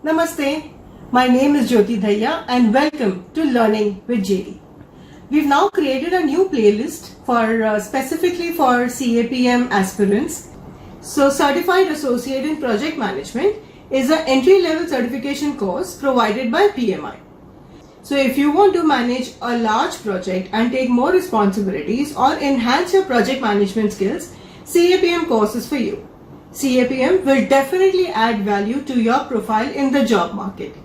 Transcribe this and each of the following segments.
Namaste, my name is Jyoti Dhaya and welcome to Learning with JD. We've now created a new playlist for specifically for CAPM aspirants. So Certified Associate in Project Management is an entry-level certification course provided by PMI. So if you want to manage a large project and take more responsibilities or enhance your project management skills, CAPM course is for you. CAPM will definitely add value to your profile in the job market.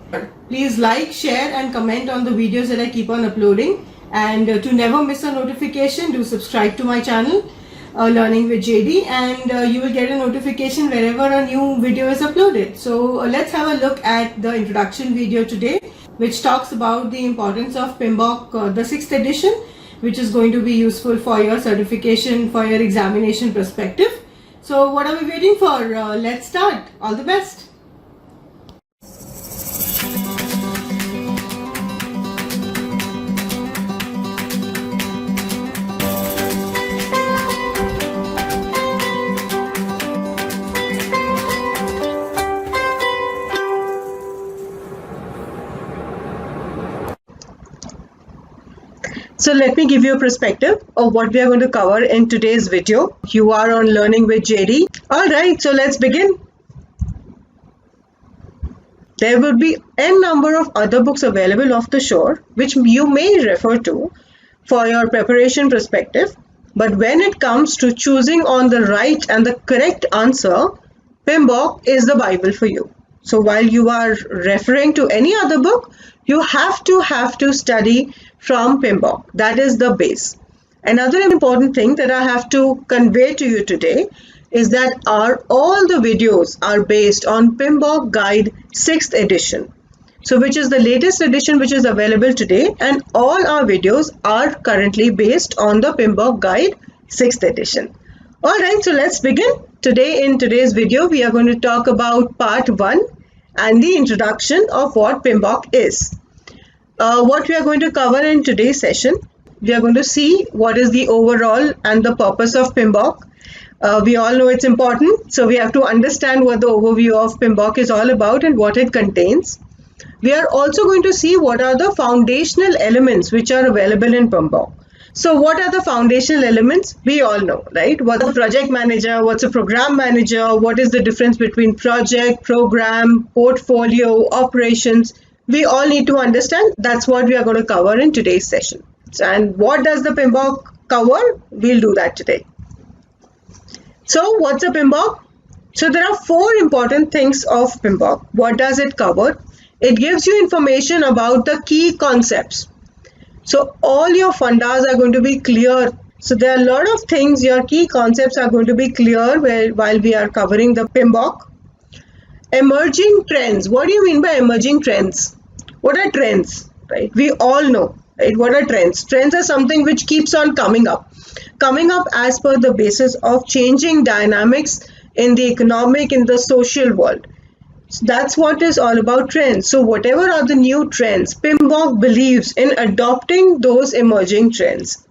Please like, share and comment on the videos that I keep on uploading, and to never miss a notification, do subscribe to my channel Learning with JD, and you will get a notification wherever a new video is uploaded. So let's have a look at the introduction video today, which talks about the importance of PMBOK, the 6th edition, which is going to be useful for your certification, for your examination perspective. So what are we waiting for? Let's start. All the best. So let me give you a perspective of what we are going to cover in today's video. You are on Learning with JD. Alright, so let's begin. There would be n number of other books available off the shore which you may refer to for your preparation perspective. But when it comes to choosing on the right and the correct answer, PMBOK is the Bible for you. So while you are referring to any other book, you have to study from PMBOK. That is the base. Another important thing that I have to convey to you today is that all the videos are based on PMBOK Guide 6th edition. So which is the latest edition which is available today, and all our videos are currently based on the PMBOK Guide 6th edition. Alright, so let's begin. In today's video, we are going to talk about part 1 and the introduction of what PMBOK is. What we are going to cover in today's session, we are going to see what is the overall and the purpose of PMBOK. We all know it's important, so we have to understand what the overview of PMBOK is all about and what it contains. We are also going to see what are the foundational elements which are available in PMBOK. So what are the foundational elements? We all know, right? What's a project manager? What's a program manager? What is the difference between project, program, portfolio, operations? We all need to understand. That's what we are going to cover in today's session. And what does the PMBOK cover? We'll do that today. So what's a PMBOK? So there are 4 important things of PMBOK. What does it cover? It gives you information about the key concepts. So all your fundas are going to be clear. So there are a lot of things, your key concepts are going to be clear while we are covering the PMBOK. Emerging trends. What do you mean by emerging trends? What are trends? Right? We all know, right? What are trends? Trends are something which keeps on coming up as per the basis of changing dynamics in the economic, in the social world. So that's what is all about trends. So whatever are the new trends, PMBOK believes in adopting those emerging trends.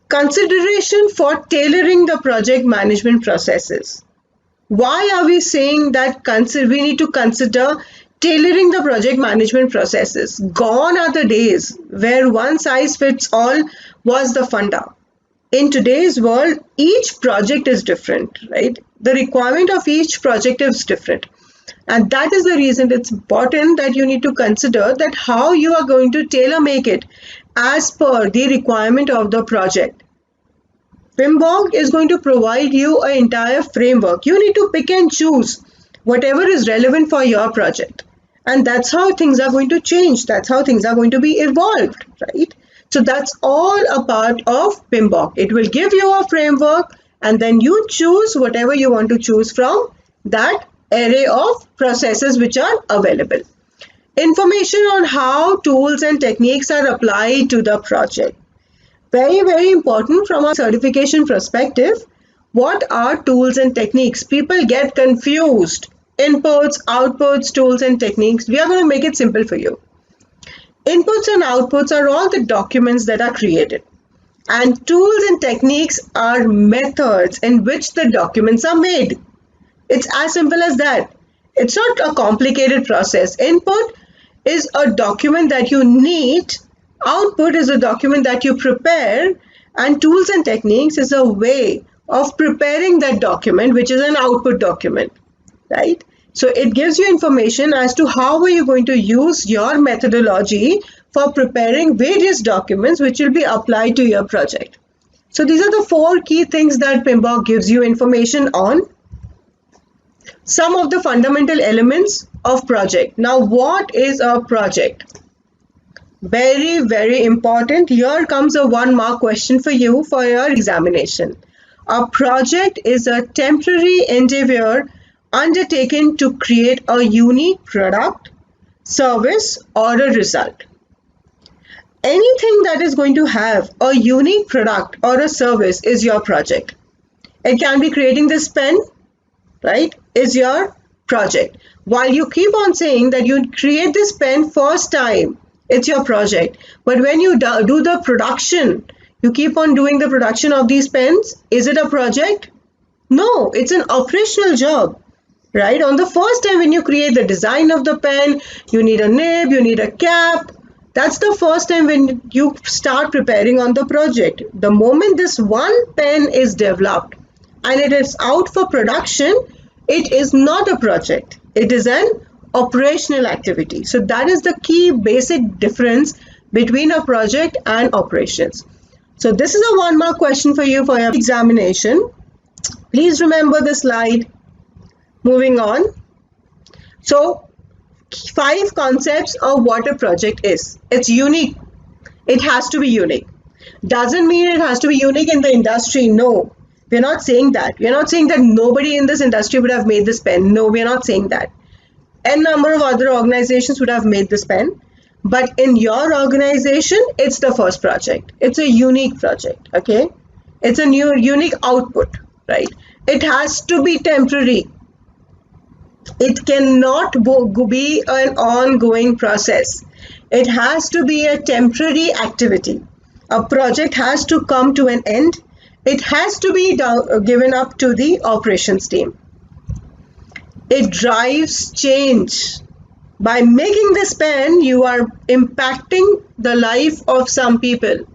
Consideration for tailoring the project management processes. Why are we saying that we need to consider tailoring the project management processes? Gone are the days where one size fits all was the funda. In today's world, each project is different, right? The requirement of each project is different. And that is the reason it's important that you need to consider that how you are going to tailor make it as per the requirement of the project. PMBOK is going to provide you an entire framework. You need to pick and choose whatever is relevant for your project. And that's how things are going to change. That's how things are going to be evolved, right? So that's all a part of PMBOK. It will give you a framework and then you choose whatever you want to choose from that array of processes which are available. Information on how tools and techniques are applied to the project. Very, very important from a certification perspective. What are tools and techniques? People get confused. Inputs, outputs, tools and techniques. We are going to make it simple for you. Inputs and outputs are all the documents that are created. And tools and techniques are methods in which the documents are made. It's as simple as that. It's not a complicated process. Input is a document that you need, output is a document that you prepare, and tools and techniques is a way of preparing that document, which is an output document, right? So it gives you information as to how are you going to use your methodology for preparing various documents which will be applied to your project. So these are the 4 key things that PMBOK gives you information on. Some of the fundamental elements of project. Now, what is a project? Very, very important. Here comes a 1-mark question for you for your examination. A project is a temporary endeavor undertaken to create a unique product, service, or a result. Anything that is going to have a unique product or a service is your project. It can be creating this pen, right, is your project. While you keep on saying that you create this pen first time, it's your project. But when you do the production, you keep on doing the production of these pens, is it a project? No, it's an operational job. Right? On the first time when you create the design of the pen, you need a nib, you need a cap. That's the first time when you start preparing on the project. The moment this one pen is developed and it is out for production, it is not a project. It is an operational activity. So that is the key basic difference between a project and operations. So this is a 1-mark question for you for your examination. Please remember the slide. Moving on. So 5 concepts of what a project is. It's unique. It has to be unique. Doesn't mean it has to be unique in the industry. No, we're not saying that. We're not saying that nobody in this industry would have made this pen. No, we're not saying that. N number of other organizations would have made this pen. But in your organization, it's the first project. It's a unique project. Okay. It's a new unique output, right? It has to be temporary. It cannot be an ongoing process. It has to be a temporary activity. A project has to come to an end. It has to be given up to the operations team. It drives change. By making this pen, you are impacting the life of some people.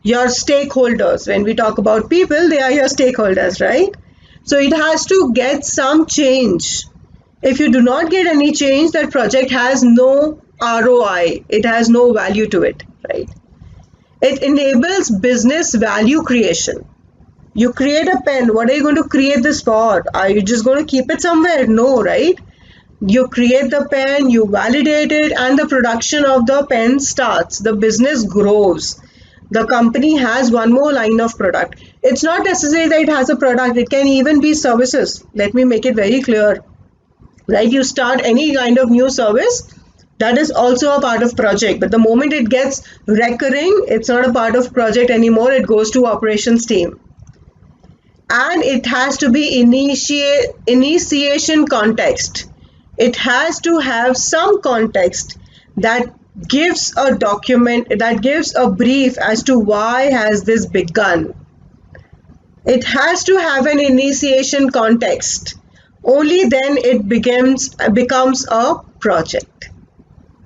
Your stakeholders. When we talk about people, they are your stakeholders, right? So it has to get some change. If you do not get any change, that project has no ROI. It has no value to it, right? It enables business value creation. You create a pen. What are you going to create this for? Are you just going to keep it somewhere? No, right? You create the pen, you validate it, and the production of the pen starts. The business grows. The company has one more line of product. It's not necessary that it has a product. It can even be services. Let me make it very clear. Right? You start any kind of new service, that is also a part of project. But the moment it gets recurring, it's not a part of project anymore. It goes to operations team. And it has to be initiation context. It has to have some context that gives a document, that gives a brief as to why has this begun. It has to have an initiation context. Only then it becomes a project,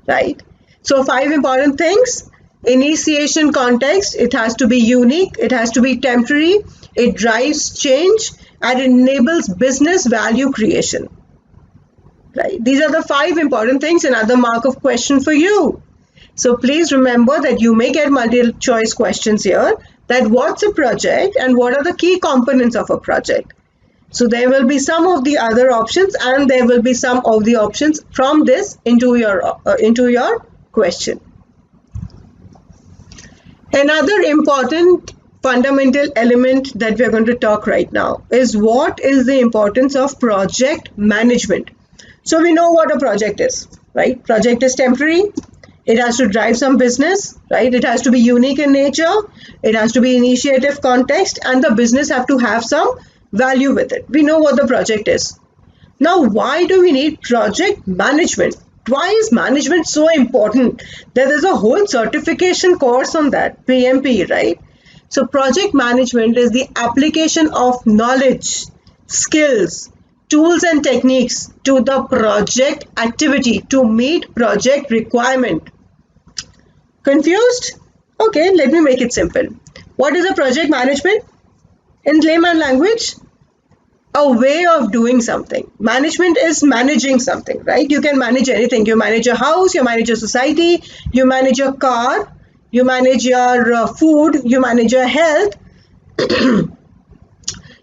right? So 5 important things. Initiation context, it has to be unique, it has to be temporary, it drives change, and it enables business value creation. Right? These are the 5 important things. Another mark of question for you. So please remember that you may get multiple choice questions here, that what's a project and what are the key components of a project. So there will be some of the other options and there will be some of the options from this into your question. Another important fundamental element that we are going to talk right now is what is the importance of project management. So we know what a project is, right? Project is temporary. It has to drive some business, right? It has to be unique in nature. It has to be initiative context, and the business have to have some value with it. We know what the project is. Now, why do we need project management? Why is management so important? There is a whole certification course on that, PMP, right? So project management is the application of knowledge, skills, tools and techniques to the project activity to meet project requirement. Confused? Okay, let me make it simple. What is a project management? In layman language, a way of doing something. Management is managing something, right? You can manage anything. You manage a house, you manage a society, you manage your car, you manage your food, you manage your health.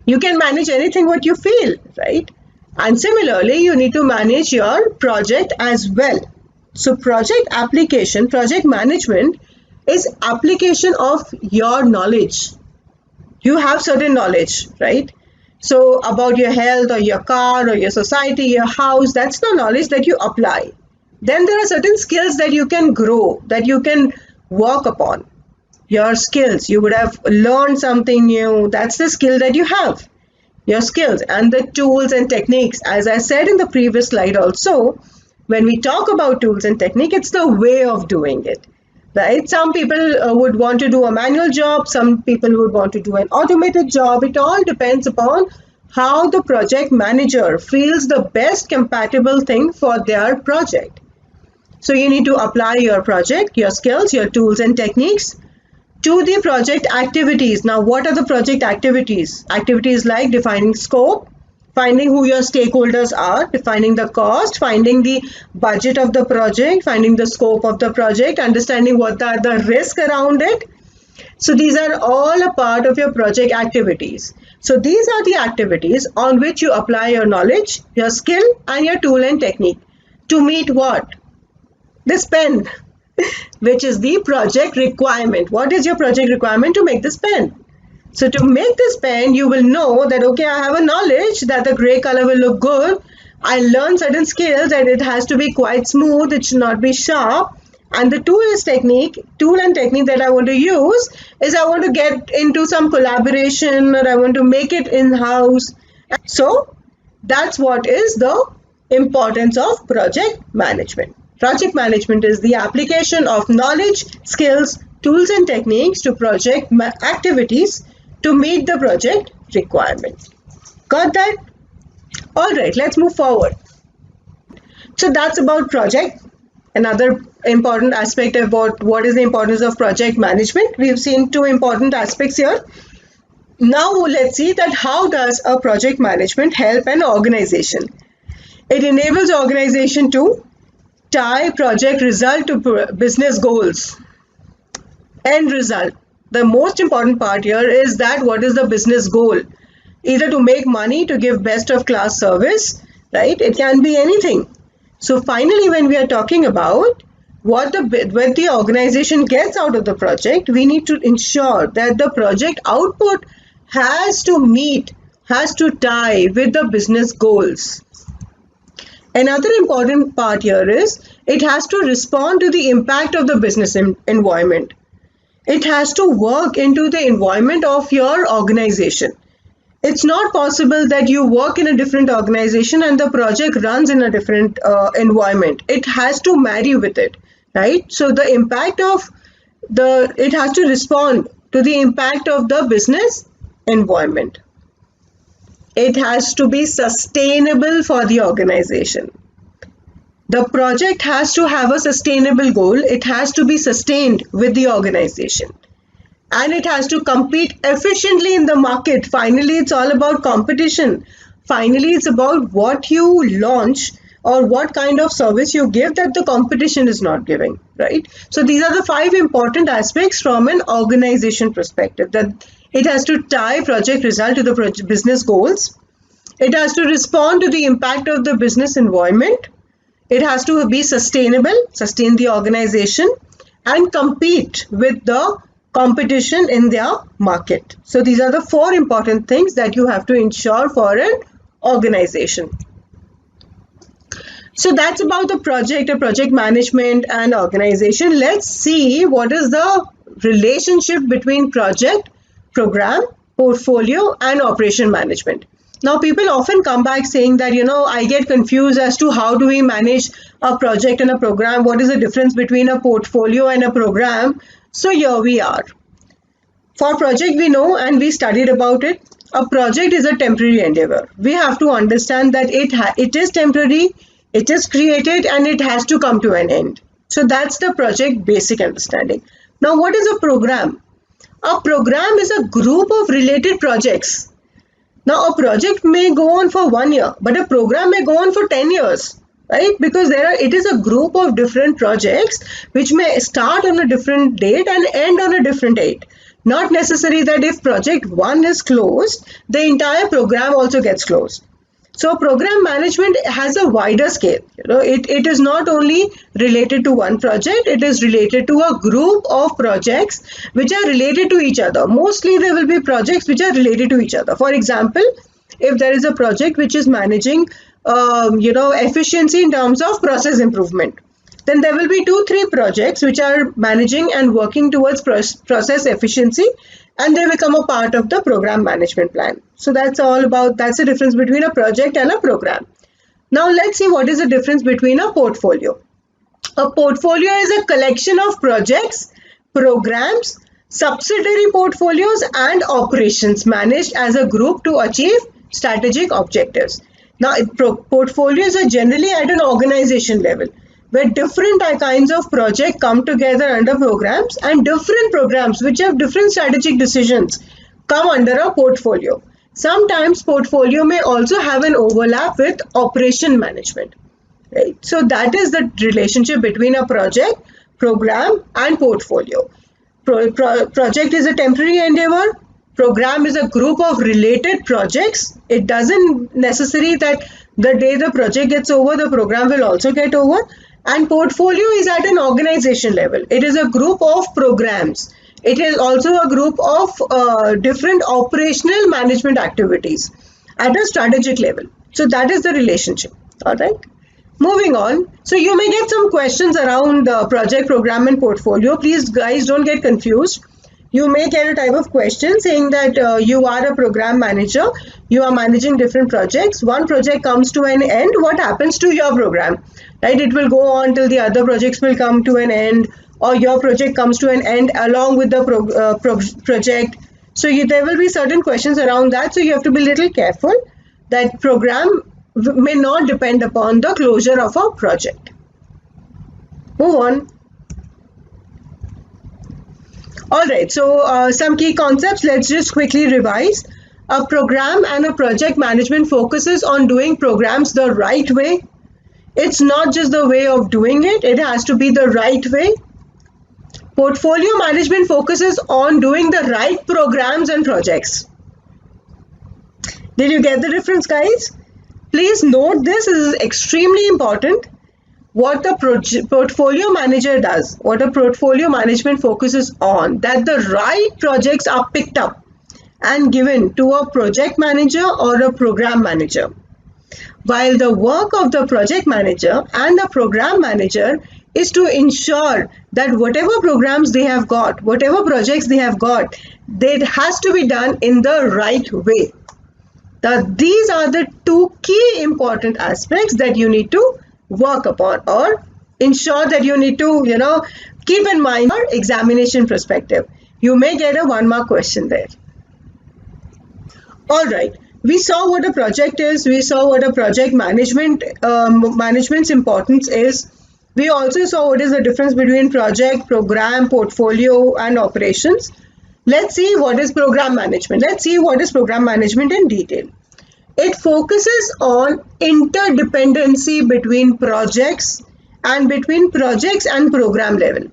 You can manage anything what you feel, right? And similarly, you need to manage your project as well. So project application, project management is application of your knowledge. You have certain knowledge, right? So about your health or your car or your society, your house, that's the knowledge that you apply. Then there are certain skills that you can grow, that you can work upon. Your skills, you would have learned something new. That's the skill that you have. Your skills and the tools and techniques. As I said in the previous slide also, when we talk about tools and technique, it's the way of doing it. Right? Some people would want to do a manual job, some people would want to do an automated job. It all depends upon how the project manager feels the best compatible thing for their project. So you need to apply your project, your skills, your tools and techniques to the project activities. Now, what are the project activities? Activities like defining scope, finding who your stakeholders are, defining the cost, finding the budget of the project, finding the scope of the project, understanding what are the risks around it. So these are all a part of your project activities. So these are the activities on which you apply your knowledge, your skill and your tool and technique to meet what? This pen, which is the project requirement. What is your project requirement to make this pen? So to make this pen, you will know that, okay, I have a knowledge that the gray color will look good. I learned certain skills that it has to be quite smooth, it should not be sharp. And the tool and technique that I want to use is I want to get into some collaboration or I want to make it in-house. So that's what is the importance of project management. Project management is the application of knowledge, skills, tools and techniques to project activities to meet the project requirement. Got that? All right, let's move forward. So that's about project. Another important aspect about what is the importance of project management. We've seen two important aspects here. Now let's see that how does a project management help an organization? It enables organization to tie project result to business goals. End result. The most important part here is that what is the business goal? Either to make money, to give best of class service, right? It can be anything. So finally, when we are talking about what the organization gets out of the project, we need to ensure that the project output has to tie with the business goals. Another important part here is it has to respond to the impact of the business environment. It has to work into the environment of your organization. It's not possible that you work in a different organization and the project runs in a different environment. It has to marry with it, right? So the impact of it has to respond to the impact of the business environment. It has to be sustainable for the organization. The project has to have a sustainable goal. It has to be sustained with the organization. And it has to compete efficiently in the market. Finally, it's all about competition. Finally, it's about what you launch or what kind of service you give that the competition is not giving, right? So these are the 5 important aspects from an organization perspective, that it has to tie project result to the business goals. It has to respond to the impact of the business environment. It has to be sustainable, sustain the organization, and compete with the competition in their market. So these are the 4 important things that you have to ensure for an organization. So that's about the project management and organization. Let's see what is the relationship between project, program, portfolio, and operation management. Now, people often come back saying that, I get confused as to how do we manage a project and a program? What is the difference between a portfolio and a program? So here we are. For project, we know and we studied about it. a project is a temporary endeavor. We have to understand that it is temporary, it is created, and it has to come to an end. So that's the project basic understanding. Now, what is a program? A program is a group of related projects. Now, a project may go on for 1 year, but a program may go on for 10 years, right? Because it is a group of different projects which may start on a different date and end on a different date. Not necessary that if project 1 is closed, the entire program also gets closed. So program management has a wider scale. It is not only related to one project, it is related to a group of projects which are related to each other. Mostly there will be projects which are related to each other. For example, if there is a project which is managing efficiency in terms of process improvement, then there will be 2-3 projects which are managing and working towards process efficiency, and they become a part of the program management plan. So that's the difference between a project and a program. Now let's see what is the difference between a portfolio. A portfolio is a collection of projects, programs, subsidiary portfolios, and operations managed as a group to achieve strategic objectives. Now, portfolios are generally at an organization level, where different kinds of projects come together under programs, and different programs which have different strategic decisions come under a portfolio. Sometimes portfolio may also have an overlap with operation management. Right? So that is the relationship between a project, program, and portfolio. Project is a temporary endeavor. Program is a group of related projects. It doesn't necessary that the day the project gets over, the program will also get over. And portfolio is at an organization level. It is a group of programs. It is also a group of different operational management activities at a strategic level. So that is the relationship. All right. Moving on. So you may get some questions around project, program, and portfolio. Please, guys, don't get confused. You may get a type of question saying that you are a program manager. You are managing different projects. One project comes to an end. What happens to your program? Right? It will go on till the other projects will come to an end, or your project comes to an end along with the project. So there will be certain questions around that. So you have to be a little careful that program may not depend upon the closure of a project. Move on. Alright, so some key concepts, let's just quickly revise. A program and a project management focuses on doing programs the right way. It's not just the way of doing it, it has to be the right way. Portfolio management focuses on doing the right programs and projects. Did you get the difference, guys? Please note this is extremely important. What the portfolio manager does, what a portfolio management focuses on, that the right projects are picked up and given to a project manager or a program manager. While the work of the project manager and the program manager is to ensure that whatever programs they have got, whatever projects they have got, it has to be done in the right way. These are the two key important aspects that you need to work upon or ensure that you need to, keep in mind your examination perspective. You may get a 1-mark question there. All right. We saw what a project is. We saw what a project management's importance is. We also saw what is the difference between project, program, portfolio, and operations. Let's see what is program management. Let's see what is program management in detail. It focuses on interdependency between projects and between projects and program level.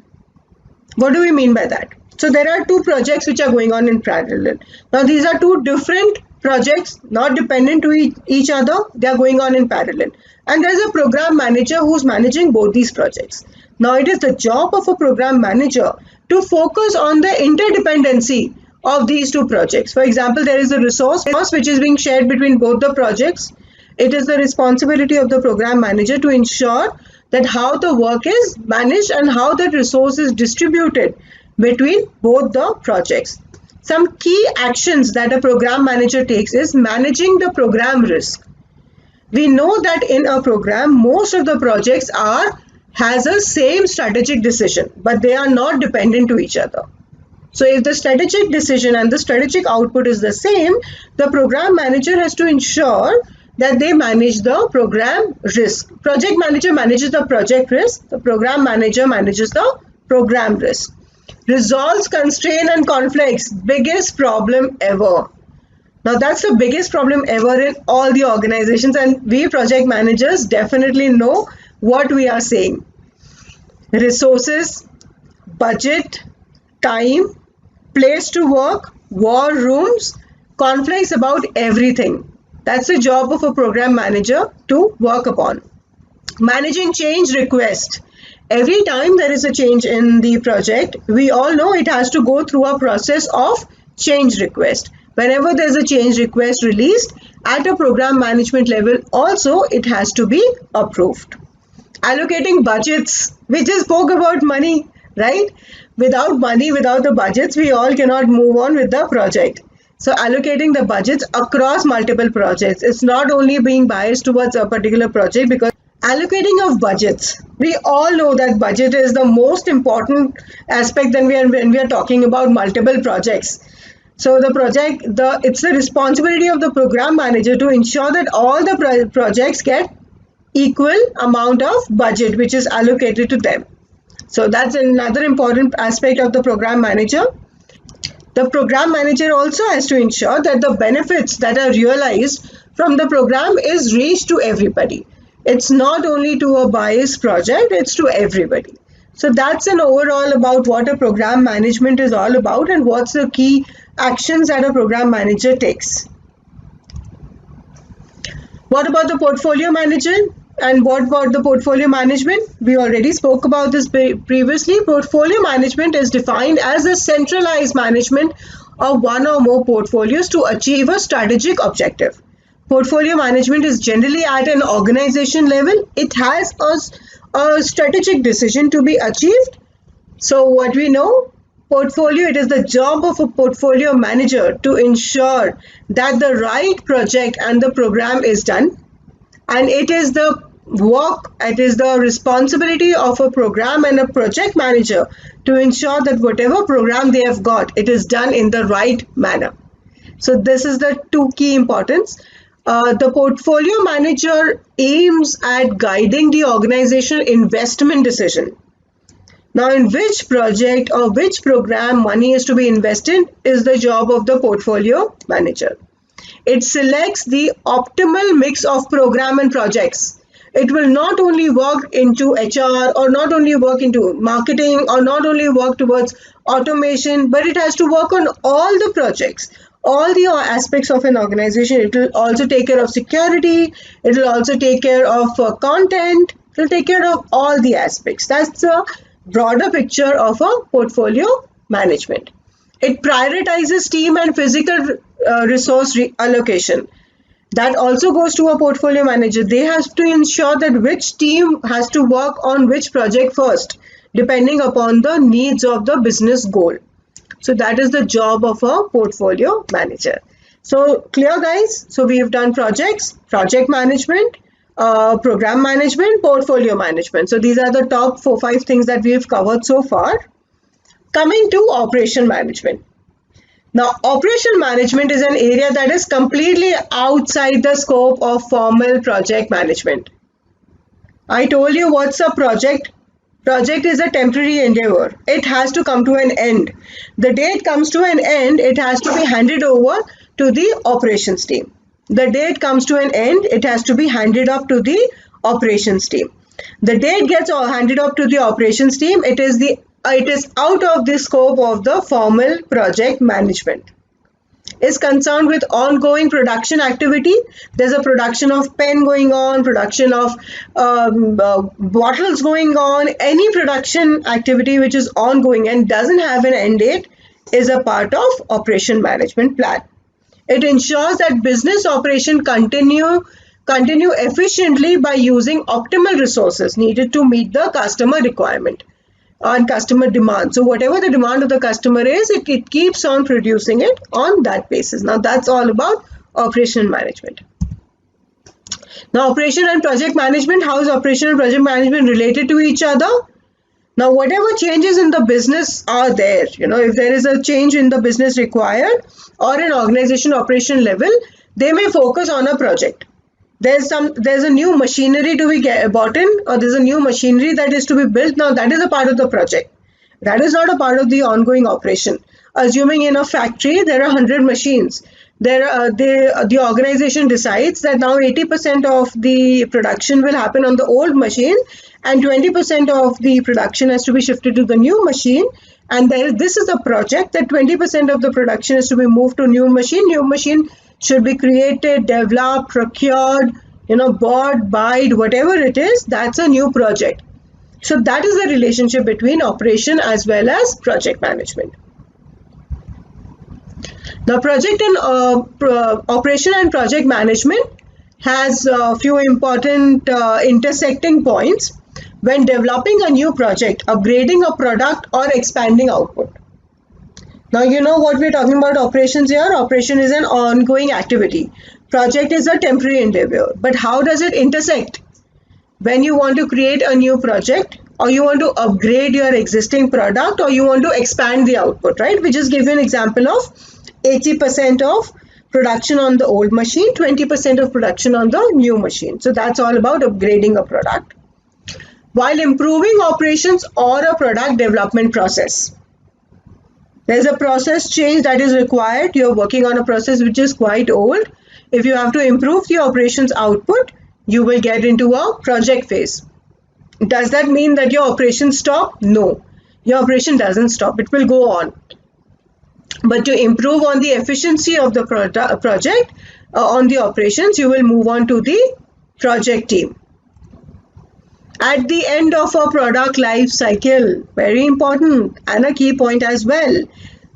What do we mean by that? So there are 2 projects which are going on in parallel. Now these are 2 different projects, not dependent to each other. They are going on in parallel. And there is a program manager who's managing both these projects. Now it is the job of a program manager to focus on the interdependency of these 2 projects. For example, there is a resource which is being shared between both the projects. It is the responsibility of the program manager to ensure that how the work is managed and how that resource is distributed between both the projects. Some key actions that a program manager takes is managing the program risk. We know that in a program, most of the projects has a same strategic decision, but they are not dependent to each other. So if the strategic decision and the strategic output is the same, the program manager has to ensure that they manage the program risk. Project manager manages the project risk. The program manager manages the program risk. Resolves constraint and conflicts. Biggest problem ever. Now that's the biggest problem ever in all the organizations, and we project managers definitely know what we are saying. Resources, budget, time, place to work, war rooms, conflicts about everything. That's the job of a program manager to work upon. Managing change request. Every time there is a change in the project, we all know it has to go through a process of change request. Whenever there's a change request released at a program management level, also it has to be approved. Allocating budgets. We just spoke about money, right? Without money, without the budgets, we all cannot move on with the project. So allocating the budgets across multiple projects. It's not only being biased towards a particular project, because allocating of budgets, we all know that budget is the most important aspect when we are talking about multiple projects. So it's the responsibility of the program manager to ensure that all the projects get equal amount of budget which is allocated to them. So that's another important aspect of the program manager. The program manager also has to ensure that the benefits that are realized from the program is reached to everybody. It's not only to a biased project, it's to everybody. So that's an overall about what a program management is all about and what's the key actions that a program manager takes. What about the portfolio manager? And what about the portfolio management? We already spoke about this previously. Portfolio management is defined as a centralized management of one or more portfolios to achieve a strategic objective. Portfolio management is generally at an organization level. It has a strategic decision to be achieved. So what we know, portfolio, it is the job of a portfolio manager to ensure that the right project and the program is done. And it is the responsibility of a program and a project manager to ensure that whatever program they have got, it is done in the right manner. So this is the two key importance. The portfolio manager aims at guiding the organization investment decision. Now, in which project or which program money is to be invested is the job of the portfolio manager. It selects the optimal mix of program and projects. It will not only work into HR or not only work into marketing or not only work towards automation, but it has to work on all the projects, all the aspects of an organization. It will also take care of security. It will also take care of content. It will take care of all the aspects. That's a broader picture of a portfolio management. It prioritizes team and physical resource allocation. That also goes to a portfolio manager. They have to ensure that which team has to work on which project first, depending upon the needs of the business goal. So that is the job of a portfolio manager. So clear, guys? So we have done projects, project management, program management, portfolio management. So these are the top 4-5 things that we have covered so far. Coming to operation management. Now, operation management is an area that is completely outside the scope of formal project management. I told you what's a project. Project is a temporary endeavor. It has to come to an end. The day it comes to an end, it has to be handed over to the operations team. The day it comes to an end, it has to be handed off to the operations team. The day it gets handed off to the operations team, it is out of the scope of the formal project management. Is concerned with ongoing production activity. There's a production of pen going on, production of bottles going on. Any production activity which is ongoing and doesn't have an end date is a part of operation management plan. It ensures that business operation continue efficiently by using optimal resources needed to meet the customer requirement on customer demand. So whatever the demand of the customer is, it keeps on producing it on that basis. Now that's all about operational management. Now operation and project management, how is operation and project management related to each other? Now, whatever changes in the business are there, if there is a change in the business required or an organization operation level, they may focus on a project. There's a new machinery to be bought in, or there's a new machinery that is to be built. Now, that is a part of the project. That is not a part of the ongoing operation. Assuming in a factory there are 100 machines, the organization decides that now 80% of the production will happen on the old machine, and 20% of the production has to be shifted to the new machine. And this is a project that 20% of the production is to be moved to new machine. New machine should be created, developed, procured, bought, buyed, whatever it is. That's a new project. So that is the relationship between operation as well as project management. Now, operation and project management has a few important intersecting points when developing a new project, upgrading a product, or expanding output. Now, you know what we're talking about operations here. Operation is an ongoing activity. Project is a temporary endeavor. But how does it intersect? When you want to create a new project, or you want to upgrade your existing product, or you want to expand the output, right? We just give you an example of 80% of production on the old machine, 20% of production on the new machine. So that's all about upgrading a product. While improving operations or a product development process, there's a process change that is required. You're working on a process which is quite old. If you have to improve the operations output, you will get into a project phase. Does that mean that your operations stop? No, your operation doesn't stop. It will go on. But to improve on the efficiency of the project, on the operations, you will move on to the project team. At the end of a product life cycle, very important and a key point as well,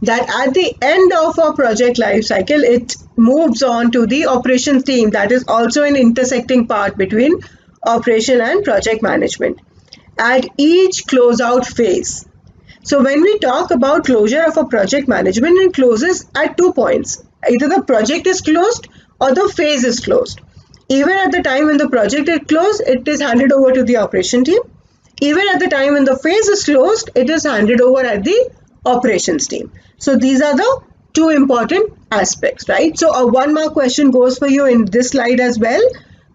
that at the end of a project life cycle, it moves on to the operations team. That is also an intersecting part between operation and project management. At each closeout phase. So when we talk about closure of a project management, it closes at 2 points. Either the project is closed or the phase is closed. Even at the time when the project is closed, it is handed over to the operation team. Even at the time when the phase is closed, it is handed over at the operations team. So these are the two important aspects, right? So a 1 mark question goes for you in this slide as well,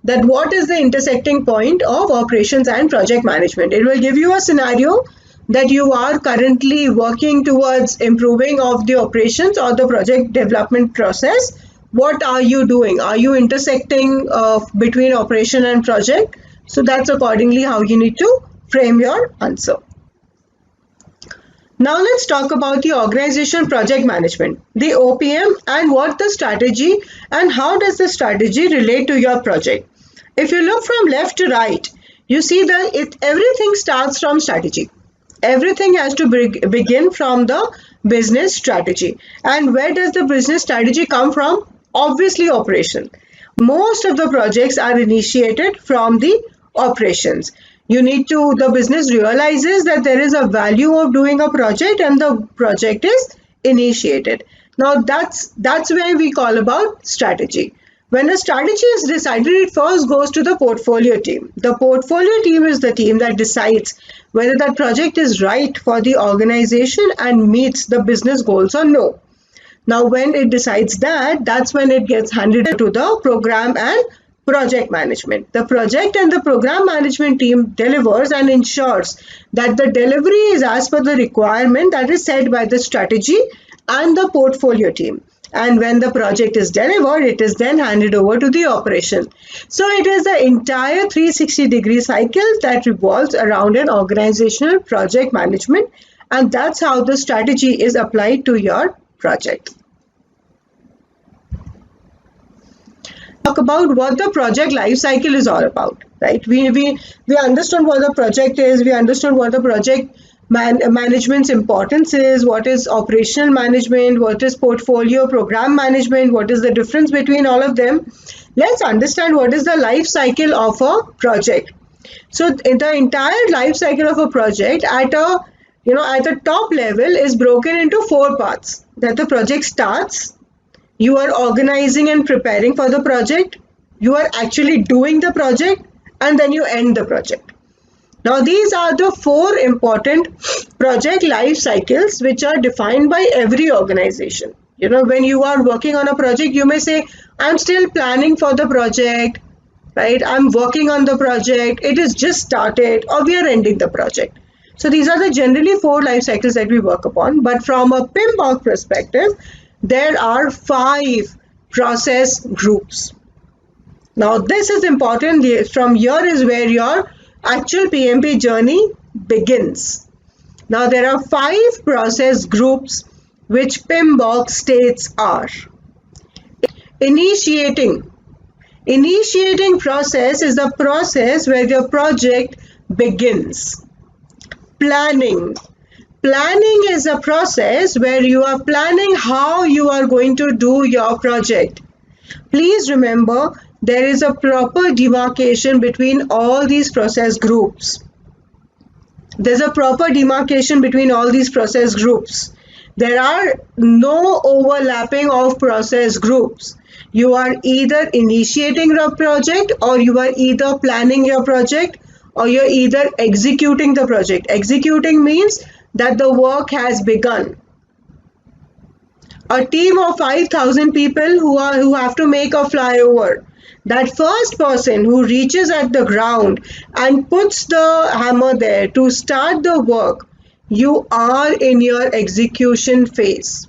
that what is the intersecting point of operations and project management. It will give you a scenario that you are currently working towards improving of the operations or the project development process. What are you doing? Are you intersecting between operation and project? So that's accordingly how you need to frame your answer. Now let's talk about the organization project management, the OPM, and what the strategy and how does the strategy relate to your project. If you look from left to right, you see that everything starts from strategy. Everything has to begin from the business strategy. And where does the business strategy come from? Obviously, operation. Most of the projects are initiated from the operations. The business realizes that there is a value of doing a project and the project is initiated. Now that's where we call about strategy. When a strategy is decided, it first goes to the portfolio team. The portfolio team is the team that decides whether that project is right for the organization and meets the business goals or no. Now, when it decides that, that's when it gets handed to the program and project management. The project and the program management team delivers and ensures that the delivery is as per the requirement that is set by the strategy and the portfolio team. And when the project is delivered, it is then handed over to the operation. So it is the entire 360-degree cycle that revolves around an organizational project management, and that's how the strategy is applied to your project. Talk about what the project life cycle is all about, right? We understood what the project is, we understood what the project management's importance is, what is operational management, what is portfolio program management, what is the difference between all of them. Let's understand what is the life cycle of a project. So the entire life cycle of a project at the top level is broken into 4 parts. That the project starts, you are organizing and preparing for the project, you are actually doing the project, and then you end the project. Now, these are the 4 important project life cycles which are defined by every organization. You know, when you are working on a project, you may say, I'm still planning for the project, right? I'm working on the project, it is just started, or we are ending the project. So these are the generally 4 life cycles that we work upon. But from a PMBOK perspective, there are 5 process groups. Now this is important. From here is where your actual PMP journey begins. Now there are 5 process groups which PMBOK states are: initiating. Initiating process is the process where your project begins. Planning. Planning is a process where you are planning how you are going to do your project. Please remember, there is a proper demarcation between all these process groups. There's a proper demarcation between all these process groups. There are no overlapping of process groups. You are either initiating your project, or you are either planning your project, or you're either executing the project. Executing means that the work has begun. A team of 5,000 people who have to make a flyover. That first person who reaches at the ground and puts the hammer there to start the work, you are in your execution phase.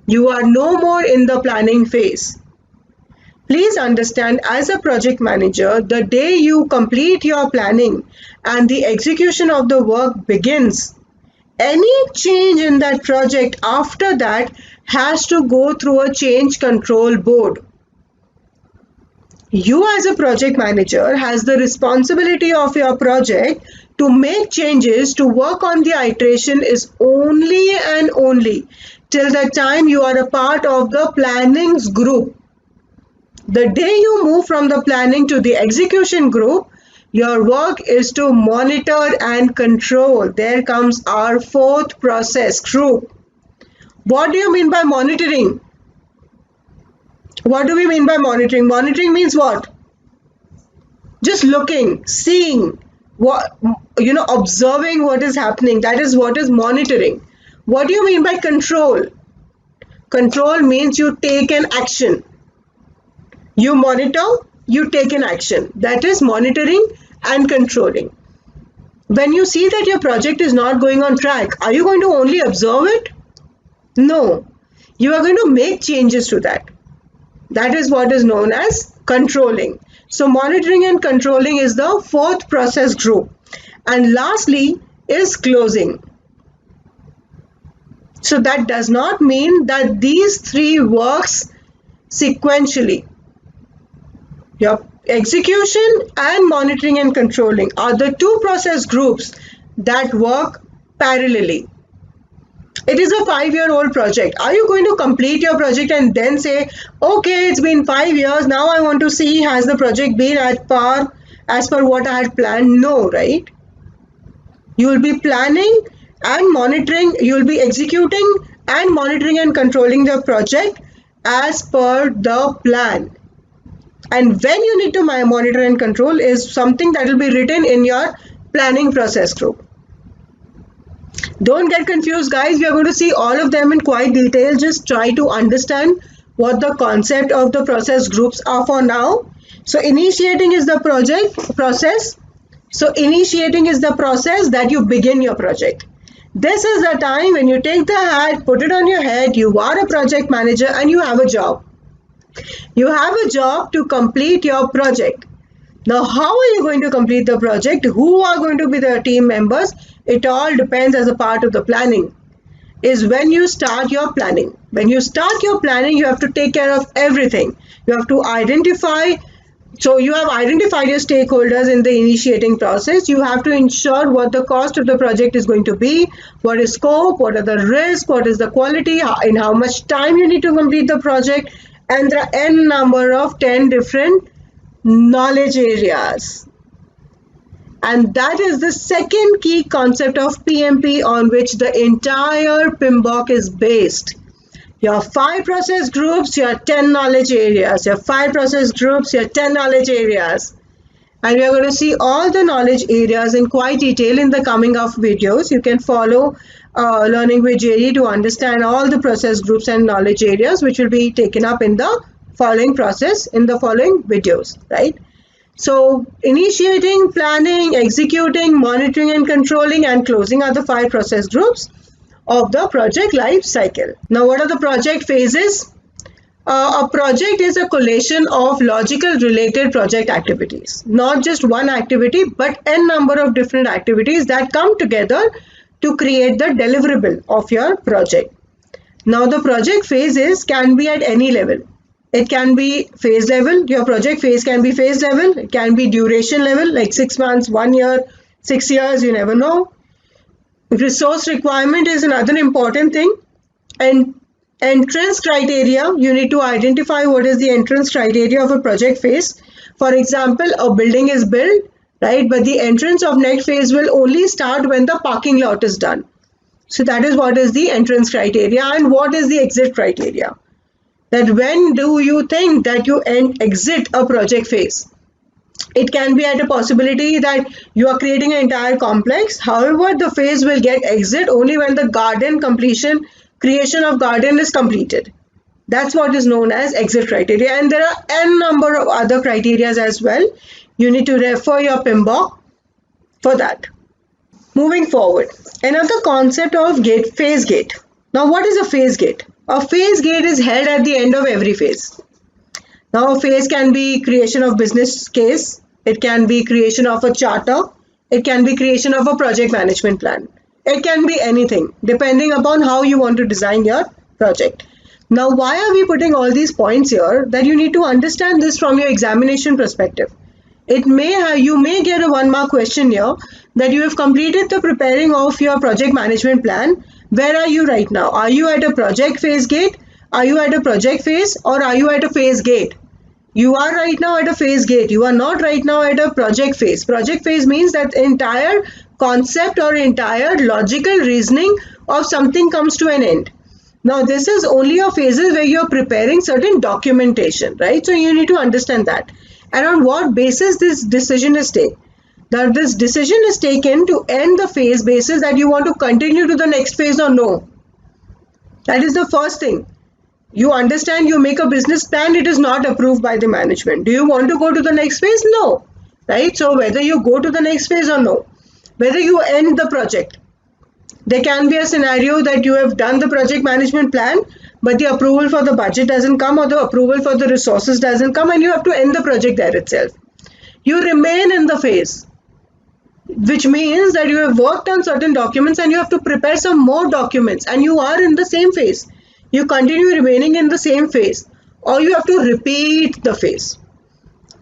You are no more in the planning phase. Please understand, as a project manager, the day you complete your planning and the execution of the work begins, any change in that project after that has to go through a change control board. You as a project manager has the responsibility of your project to make changes, to work on the iteration is only and only till the time you are a part of the plannings group. The day you move from the planning to the execution group, your work is to monitor and control. There comes our 4th process group. What do you mean by monitoring? What do we mean by monitoring? Monitoring means what? Just looking, seeing, observing what is happening. That is what is monitoring. What do you mean by control? Control means you take an action. You monitor, you take an action. That is monitoring and controlling. When you see that your project is not going on track, are you going to only observe it? No. You are going to make changes to that. That is what is known as controlling. So monitoring and controlling is the 4th process group. And lastly is closing. So that does not mean that these 3 works sequentially. Your execution and monitoring and controlling are the 2 process groups that work parallelly. It is a 5-year-old project. Are you going to complete your project and then say, okay, it's been 5 years, now I want to see has the project been at par as per what I had planned? No, right? You will be planning and monitoring, you will be executing and monitoring and controlling the project as per the plan. And when you need to monitor and control is something that will be written in your planning process group. Don't get confused, guys. We are going to see all of them in quite detail. Just try to understand what the concept of the process groups are for now. So initiating is the process. So initiating is the process that you begin your project. This is the time when you take the hat, put it on your head, you are a project manager and you have a job. You have a job to complete your project. Now, how are you going to complete the project? Who are going to be the team members? It all depends as a part of the planning. Is when you start your planning. When you start your planning, you have to take care of everything. You have to identify. So you have identified your stakeholders in the initiating process. You have to ensure what the cost of the project is going to be, what is scope, what are the risks, what is the quality, in how much time you need to complete the project, and the n number of 10 different knowledge areas. And that is the second key concept of PMP on which the entire PMBOK is based. Your 5 process groups, your 10 knowledge areas. Your 5 process groups, your 10 knowledge areas. and we are going to see all the knowledge areas in quite detail in the coming up videos. You can follow Learning with JD to understand all the process groups and knowledge areas which will be taken up in the following process in the following videos, right? So initiating, planning, executing, monitoring and controlling and closing are the 5 process groups of the project life cycle. Now what are the project phases? A project is a collation of logical related project activities, not just one activity but n number of different activities that come together to create the deliverable of your project. Now the project phases can be at any level. It can be phase level, your project phase can be phase level, it can be duration level like 6 months, 1 year, 6 years, you never know. Resource requirement is another important thing, and entrance criteria, you need to identify what is the entrance criteria of a project phase. For example, a building is built, right, but the entrance of next phase will only start when the parking lot is done. So that is what is the entrance criteria. And what is the exit criteria? That when do you think that you exit a project phase? It can be at a possibility that you are creating an entire complex. However, the phase will get exit only when the garden creation of garden is completed. That's what is known as exit criteria, and there are n number of other criteria as well. You need to refer your PMBOK for that. Moving forward, another concept of phase gate. Now what is a phase gate? A phase gate is held at the end of every phase. Now a phase can be creation of business case, it can be creation of a charter, it can be creation of a project management plan. It can be anything depending upon how you want to design your project. Now, why are we putting all these points here? That you need to understand this from your examination perspective. You may get a 1-mark question here that you have completed the preparing of your project management plan. Where are you right now? Are you at a project phase gate? Are you at a project phase, or are you at a phase gate? You are right now at a phase gate. You are not right now at a project phase. Project phase means that entire concept or entire logical reasoning of something comes to an end. Now this is only a phases where you are preparing certain documentation, right? So you need to understand that. And on what basis this decision is taken? That this decision is taken to end the phase basis that you want to continue to the next phase or no. That is the first thing. You understand, you make a business plan, it is not approved by the management. Do you want to go to the next phase? No. Right? So whether you go to the next phase or no, whether you end the project, there can be a scenario that you have done the project management plan, but the approval for the budget doesn't come, or the approval for the resources doesn't come, and you have to end the project there itself. You remain in the phase, which means that you have worked on certain documents and you have to prepare some more documents, and you are in the same phase. You continue remaining in the same phase, or you have to repeat the phase,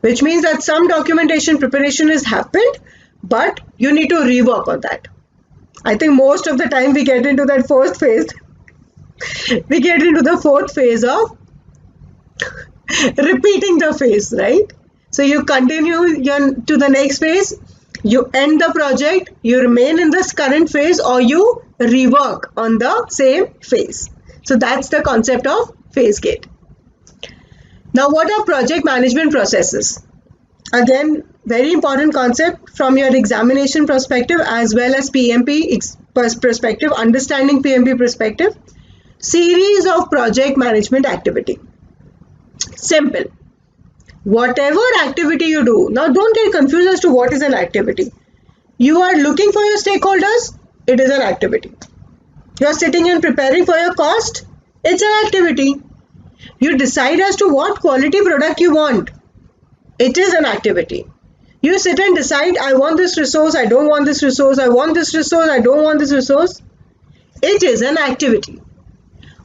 which means that some documentation preparation has happened, but you need to rework on that. I think most of the time we get into that first phase. We get into the fourth phase of repeating the phase, right? So you continue to the next phase, you end the project, you remain in this current phase, or you rework on the same phase. So that's the concept of phase gate. Now what are project management processes? Again, very important concept from your examination perspective as well as PMP perspective, understanding PMP perspective. Series of project management activity. Simple. Whatever activity you do, now don't get confused as to what is an activity. You are looking for your stakeholders, it is an activity. You are sitting and preparing for your cost, it's an activity. You decide as to what quality product you want, it is an activity. You sit and decide, I want this resource, I don't want this resource, I want this resource, I don't want this resource. It is an activity.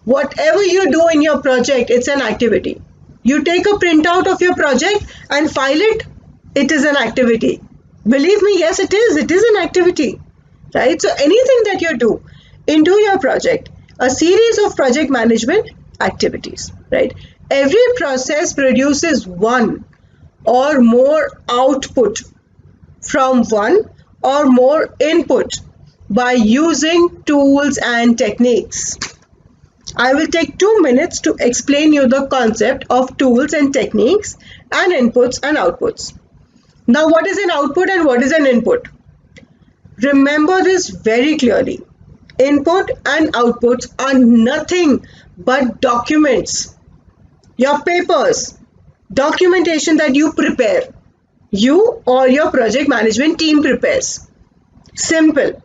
Whatever you do in your project, it's an activity. You take a printout of your project and file it, it is an activity. Believe me, yes, it is an activity, right? So anything that you do into your project, a series of project management activities, right? Every process produces one or more output from one or more input by using tools and techniques. I will take 2 minutes to explain you the concept of tools and techniques and inputs and outputs. Now, what is an output and what is an input? Remember this very clearly. Input and outputs are nothing but documents. Your papers, documentation that you prepare, you or your project management team prepares. Simple.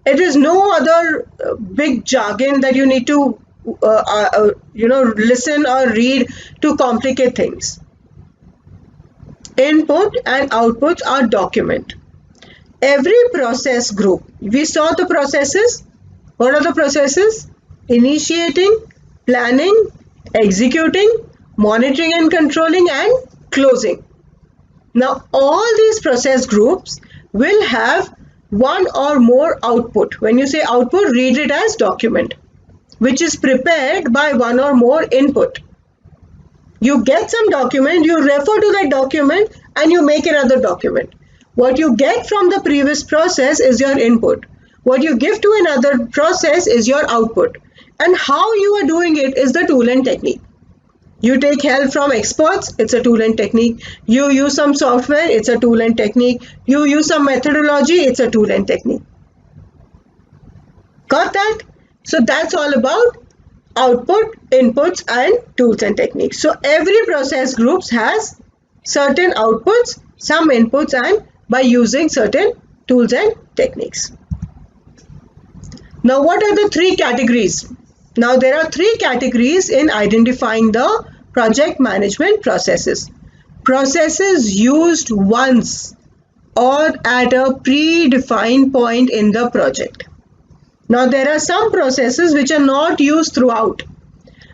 It is no other big jargon that you need to listen or read to complicate things. Input and outputs are document. Every process group, we saw the processes. What are the processes? Initiating, planning, executing, monitoring and controlling, and closing. Now, all these process groups will have one or more output. When you say output, read it as document, which is prepared by one or more input. You get some document, you refer to that document, and you make another document. What you get from the previous process is your input. What you give to another process is your output. And how you are doing it is the tool and technique. You take help from experts, it's a tool and technique. You use some software, it's a tool and technique. You use some methodology, it's a tool and technique. Got that? So that's all about output, inputs, and tools and techniques. So every process groups has certain outputs, some inputs, and by using certain tools and techniques. Now, what are the three categories? Now, there are three categories in identifying the project management processes. Processes used once or at a predefined point in the project. Now, there are some processes which are not used throughout.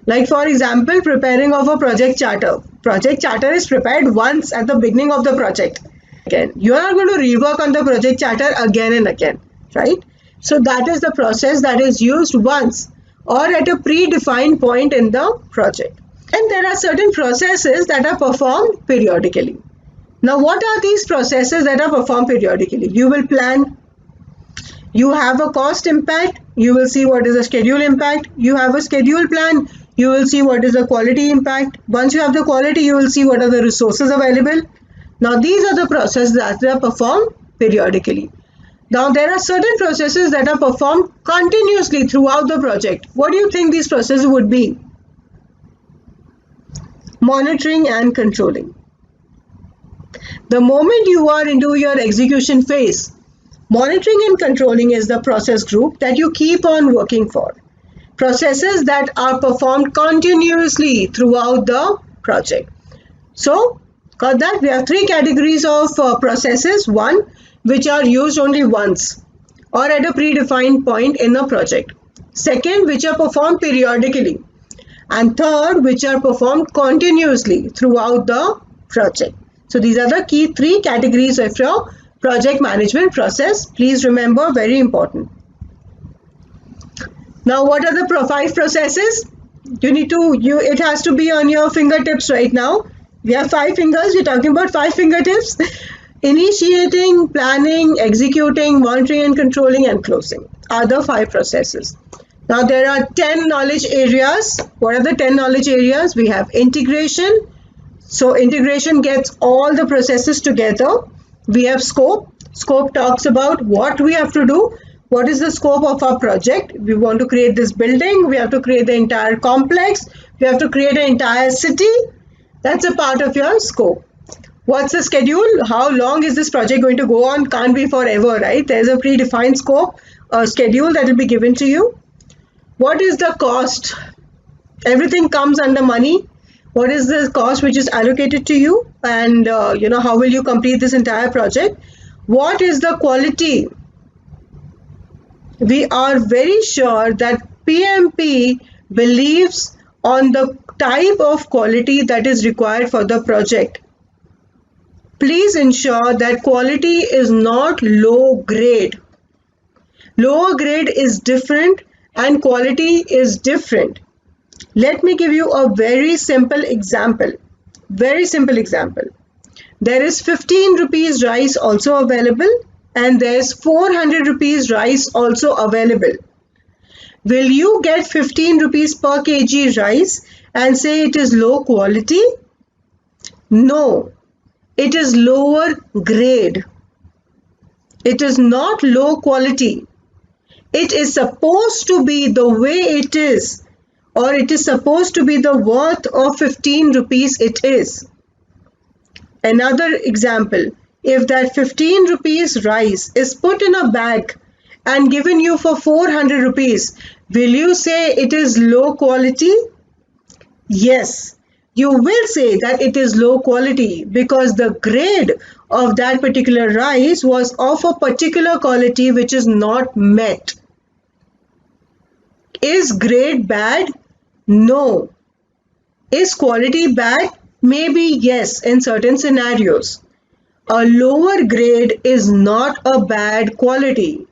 Like, for example, preparing of a project charter. Project charter is prepared once at the beginning of the project. Again, you are not going to rework on the project charter again and again, right? So that is the process that is used once or at a predefined point in the project. And there are certain processes that are performed periodically. Now, what are these processes that are performed periodically? You will plan. You have a cost impact. You will see what is the schedule impact. You have a schedule plan. You will see what is the quality impact. Once you have the quality, you will see what are the resources available. Now, these are the processes that are performed periodically. Now, there are certain processes that are performed continuously throughout the project. What do you think these processes would be? Monitoring and controlling. The moment you are into your execution phase, monitoring and controlling is the process group that you keep on working for. Processes that are performed continuously throughout the project. So, got that? We have three categories of processes. One, which are used only once or at a predefined point in a project. Second, which are performed periodically. And third, which are performed continuously throughout the project. So these are the key three categories of your project management process. Please remember, very important. Now, what are the five processes? It has to be on your fingertips right now. We have 5 fingers. We're talking about 5 fingertips. Initiating, planning, executing, monitoring and controlling, and closing are the 5 processes. Now, there are 10 knowledge areas. What are the 10 knowledge areas? We have integration. So, integration gets all the processes together. We have scope. Scope talks about what we have to do. What is the scope of our project? We want to create this building. We have to create the entire complex. We have to create an entire city. That's a part of your scope. What's the schedule? How long is this project going to go on? Can't be forever, right? There's a predefined scope, a schedule that will be given to you. What is the cost? Everything comes under money. What is the cost which is allocated to you? And, how will you complete this entire project? What is the quality? We are very sure that PMP believes on the type of quality that is required for the project. Please ensure that quality is not low grade. Lower grade is different and quality is different. Let me give you a very simple example. Very simple example. There is 15 rupees rice also available and there's 400 rupees rice also available. Will you get 15 rupees per kg rice and say it is low quality? No. it is lower grade. It is not low quality. It is supposed to be the way it is, or it is supposed to be the worth of 15 rupees it is. Another example, if that 15 rupees rice is put in a bag and given you for 400 rupees, will you say it is low quality? Yes, you will say that it is low quality because the grade of that particular rice was of a particular quality which is not met. Is grade bad? No. Is quality bad? Maybe yes, in certain scenarios. A lower grade is not a bad quality.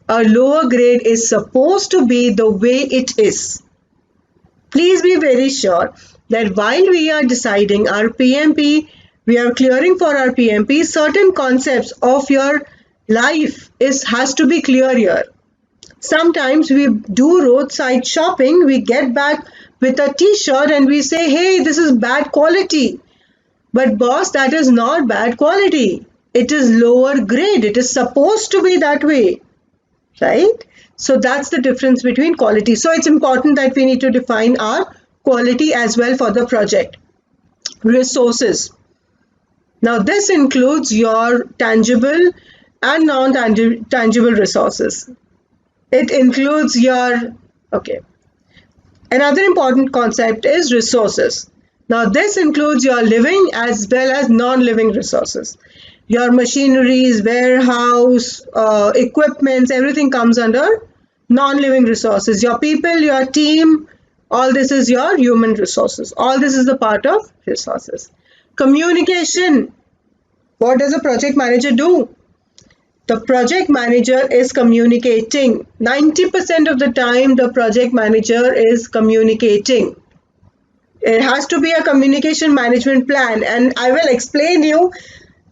A lower grade is supposed to be the way it is. Please be very sure that while we are deciding our PMP, we are clearing for our PMP, certain concepts of your life has to be clear here. Sometimes we do roadside shopping, we get back with a t-shirt and we say, hey, this is bad quality. But boss, that is not bad quality. It is lower grade. It is supposed to be that way, right? So that's the difference between quality. So it's important that we need to define our quality as well for the project. Resources. Now this includes your tangible and non-tangible resources. It includes your, okay. Another important concept is resources. Now this includes your living as well as non-living resources. Your machineries, warehouse, equipments, everything comes under non-living resources. Your people, your team, all this is your human resources. All this is the part of resources. Communication. What does a project manager do? The project manager is communicating. 90% of the time, the project manager is communicating. It has to be a communication management plan, and I will explain you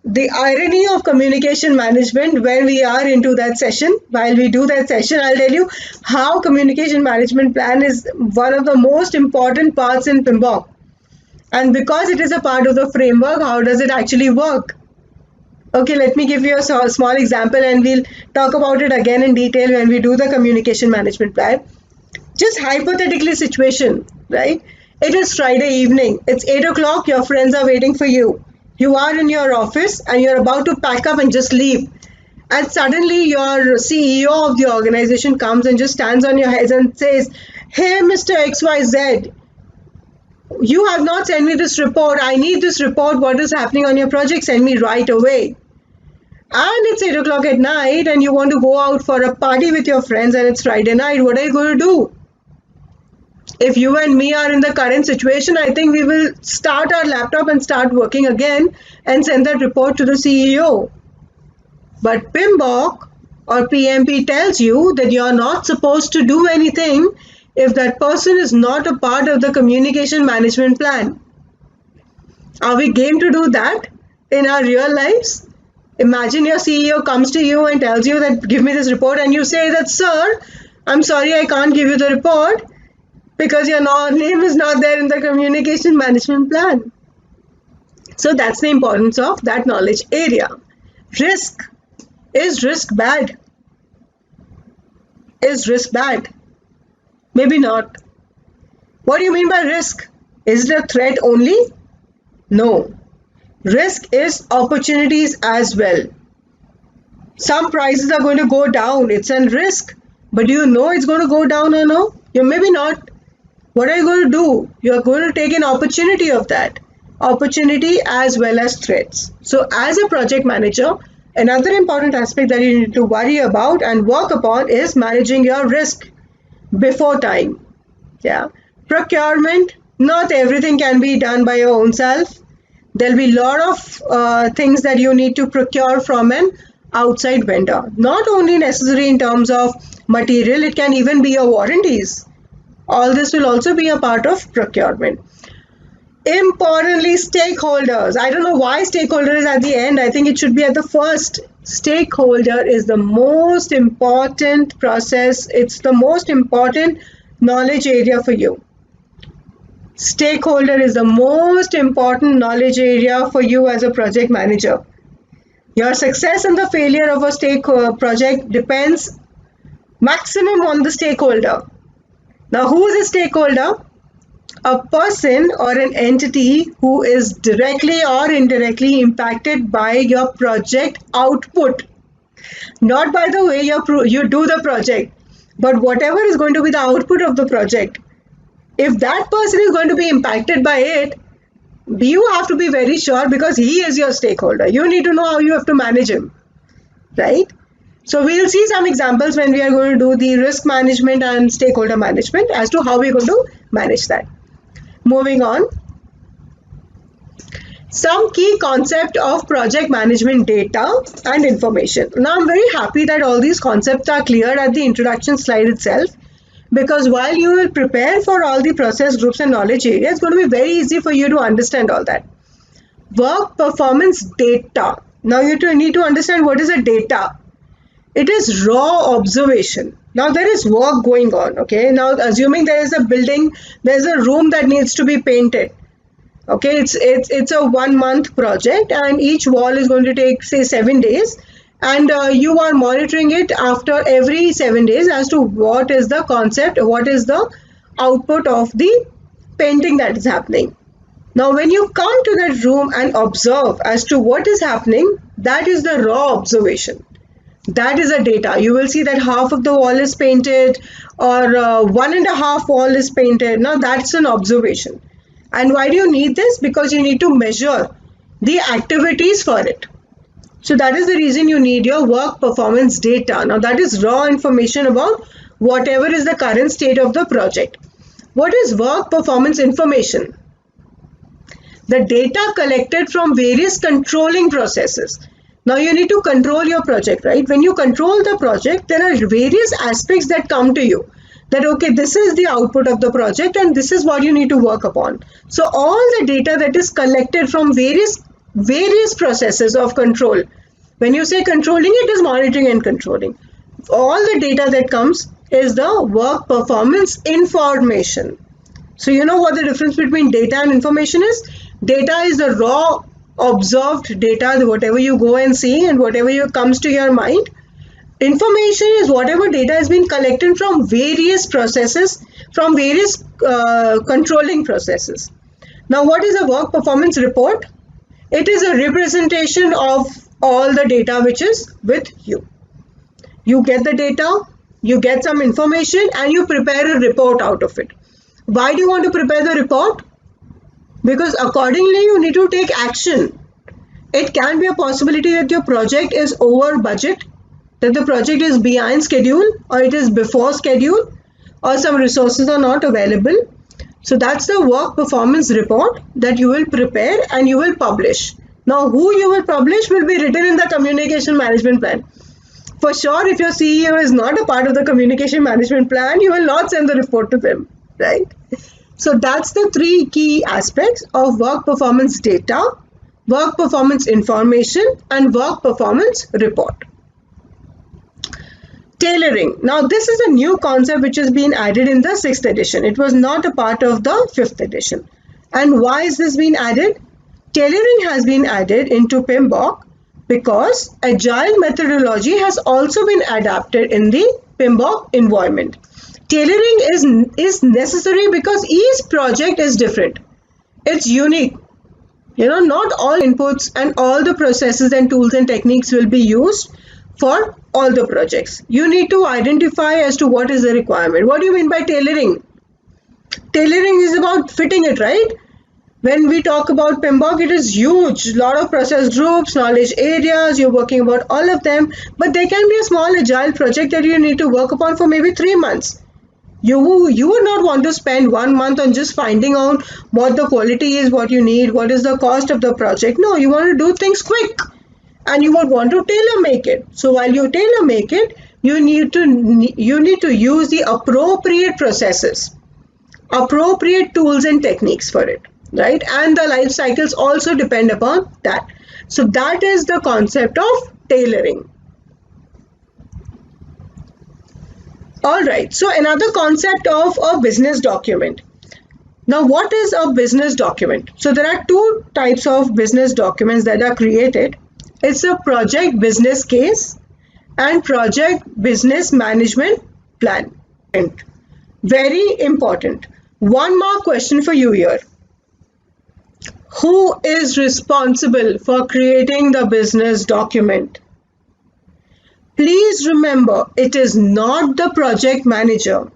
the irony of communication management when we are into that session. While we do that session, I'll tell you how communication management plan is one of the most important parts in PMBOK. And because it is a part of the framework, how does it actually work? Okay, let me give you a small example and we'll talk about it again in detail when we do the communication management plan. Just hypothetically situation, right? It is Friday evening. It's 8 o'clock. Your friends are waiting for you. You are in your office and you're about to pack up and just leave. And suddenly your CEO of the organization comes and just stands on your head and says, hey, Mr. XYZ, you have not sent me this report. I need this report. What is happening on your project? Send me right away. And it's 8 o'clock at night and you want to go out for a party with your friends and it's Friday night. What are you going to do? If you and me are in the current situation, I think we will start our laptop and start working again and send that report to the CEO. But PMBOK or PMP tells you that you are not supposed to do anything if that person is not a part of the communication management plan. Are we game to do that in our real lives? Imagine your CEO comes to you and tells you that give me this report and you say that, sir, I'm sorry, I can't give you the report because your name is not there in the communication management plan. So that's the importance of that knowledge area. Risk. Is risk bad? Is risk bad? Maybe not. What do you mean by risk? Is it a threat only? No. Risk is opportunities as well. Some prices are going to go down. It's a risk. But do you know it's going to go down or no? You maybe not. What are you going to do? You're going to take an opportunity of that. Opportunity as well as threats. So as a project manager, another important aspect that you need to worry about and work upon is managing your risk before time. Yeah. Procurement. Not everything can be done by your own self. There'll be a lot of things that you need to procure from an outside vendor. Not only necessary in terms of material, it can even be your warranties. All this will also be a part of procurement. Importantly, stakeholders. I don't know why stakeholder is at the end. I think it should be at the first. Stakeholder is the most important process. It's the most important knowledge area for you. Stakeholder is the most important knowledge area for you as a project manager. Your success and the failure of a project depends maximum on the stakeholder. Now, who is a stakeholder? A person or an entity who is directly or indirectly impacted by your project output. Not by the way you do the project, but whatever is going to be the output of the project. If that person is going to be impacted by it, you have to be very sure because he is your stakeholder. You need to know how you have to manage him, right? So we'll see some examples when we are going to do the risk management and stakeholder management as to how we're going to manage that. Moving on. Some key concept of project management data and information. Now I'm very happy that all these concepts are clear at the introduction slide itself, because while you will prepare for all the process groups and knowledge areas, it's going to be very easy for you to understand all that. Work performance data. Now you need to understand what is a data. It is raw observation. Now there is work going on, okay? Now assuming there is a building, there is a room that needs to be painted. Okay, it's a 1 month project and each wall is going to take say 7 days, and you are monitoring it after every 7 days as to what is the concept, what is the output of the painting that is happening. Now when you come to that room and observe as to what is happening, that is the raw observation. That is a data. You will see that half of the wall is painted or 1.5 wall is painted. Now that's an observation. And why do you need this? Because you need to measure the activities for it. So that is the reason you need your work performance data. Now that is raw information about whatever is the current state of the project. What is work performance information? The data collected from various controlling processes. Now you need to control your project, right? When you control the project, there are various aspects that come to you. That okay, this is the output of the project and this is what you need to work upon. So all the data that is collected from various processes of control. When you say controlling, it is monitoring and controlling. All the data that comes is the work performance information. So you know what the difference between data and information is? Data is the raw observed data, whatever you go and see and whatever comes to your mind. Information is whatever data has been collected from various processes, from various controlling processes. Now, what is a work performance report? It is a representation of all the data which is with you. You get the data, you get some information and you prepare a report out of it. Why do you want to prepare the report? Because accordingly you need to take action. It can be a possibility that your project is over budget, that the project is behind schedule or it is before schedule or some resources are not available. So that's the work performance report that you will prepare and you will publish. Now who you will publish will be written in the communication management plan. For sure, if your CEO is not a part of the communication management plan, you will not send the report to them, right? So that's the 3 key aspects of work performance data, work performance information and work performance report. Tailoring. Now this is a new concept which has been added in the 6th edition. It was not a part of the 5th edition. And why is this being added? Tailoring has been added into PMBOK because agile methodology has also been adapted in the PMBOK environment. Tailoring is necessary because each project is different. It's unique. You know, not all inputs and all the processes and tools and techniques will be used for all the projects. You need to identify as to what is the requirement. What do you mean by tailoring? Tailoring is about fitting it, right? When we talk about PMBOK, it is huge. A lot of process groups, knowledge areas, you're working about all of them. But there can be a small agile project that you need to work upon for maybe 3 months. You would not want to spend 1 month on just finding out what the quality is, what you need, what is the cost of the project. No, you want to do things quick and you would want to tailor make it. So while you tailor make it, you need to use the appropriate processes, appropriate tools and techniques for it, right? And the life cycles also depend upon that. So that is the concept of tailoring. All right, so another concept of a business document. Now, what is a business document? So there are two types of business documents that are created. It's a project business case and project business management plan. Very important. One more question for you here. Who is responsible for creating the business document? Please remember, it is not the project manager.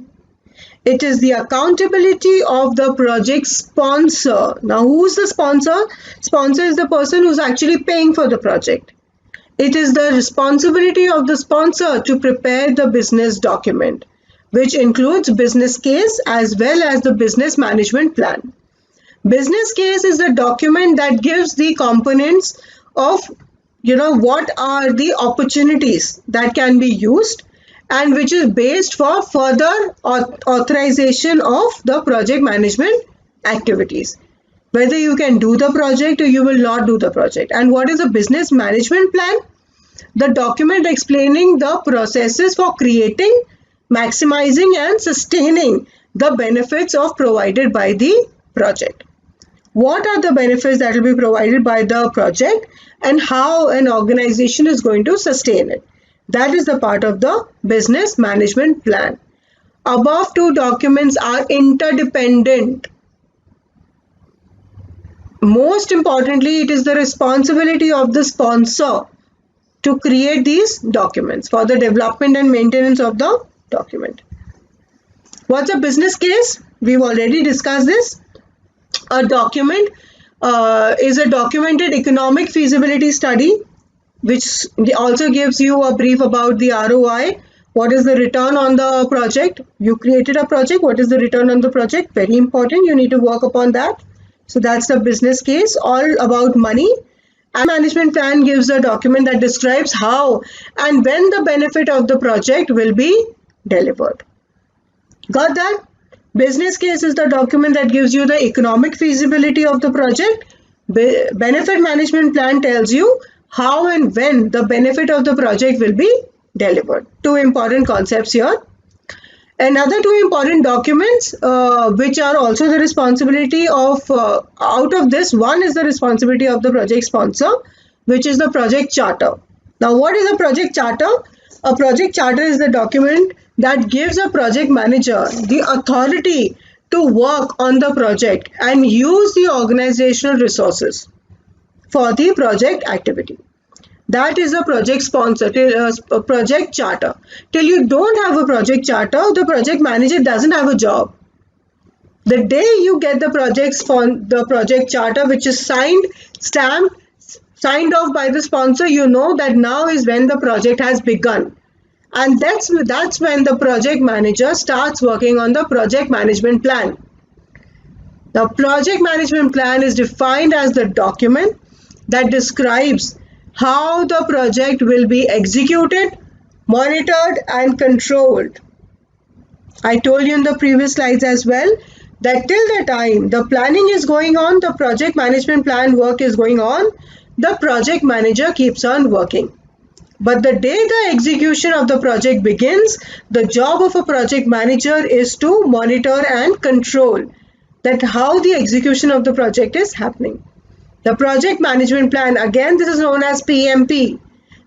It is the accountability of the project sponsor. Now, who's the sponsor? Sponsor is the person who's actually paying for the project. It is the responsibility of the sponsor to prepare the business document, which includes business case as well as the business management plan. Business case is the document that gives the components of what are the opportunities that can be used, and which is based for further authorization of the project management activities, whether you can do the project or you will not do the project. And what is a business management plan? The document explaining the processes for creating, maximizing and sustaining the benefits of provided by the project. What are the benefits that will be provided by the project and how an organization is going to sustain it? That is the part of the business management plan. Above two documents are interdependent. Most importantly, it is the responsibility of the sponsor to create these documents for the development and maintenance of the document. What's a business case? We've already discussed this. A document is a documented economic feasibility study, which also gives you a brief about the ROI. What is the return on the project? You created a project. What is the return on the project? Very important. You need to work upon that. So that's the business case, all about money. And management plan gives a document that describes how and when the benefit of the project will be delivered. Got that? Business case is the document that gives you the economic feasibility of the project. Benefit management plan tells you how and when the benefit of the project will be delivered. Two important concepts here. Another two important documents which are also the responsibility of, out of this, one is the responsibility of the project sponsor, which is the project charter. Now, what is a project charter? A project charter is the document that gives a project manager the authority to work on the project and use the organizational resources for the project activity. That is a project sponsor, a project charter. Till you don't have a project charter, the project manager doesn't have a job. The day you get the project charter, which is signed, stamped, signed off by the sponsor, you know that now is when the project has begun. And that's when the project manager starts working on the project management plan. Now, project management plan is defined as the document that describes how the project will be executed, monitored and controlled. I told you in the previous slides as well that till the time the planning is going on, the project management plan work is going on, the project manager keeps on working. But the day the execution of the project begins, the job of a project manager is to monitor and control that how the execution of the project is happening. The project management plan, again, this is known as PMP.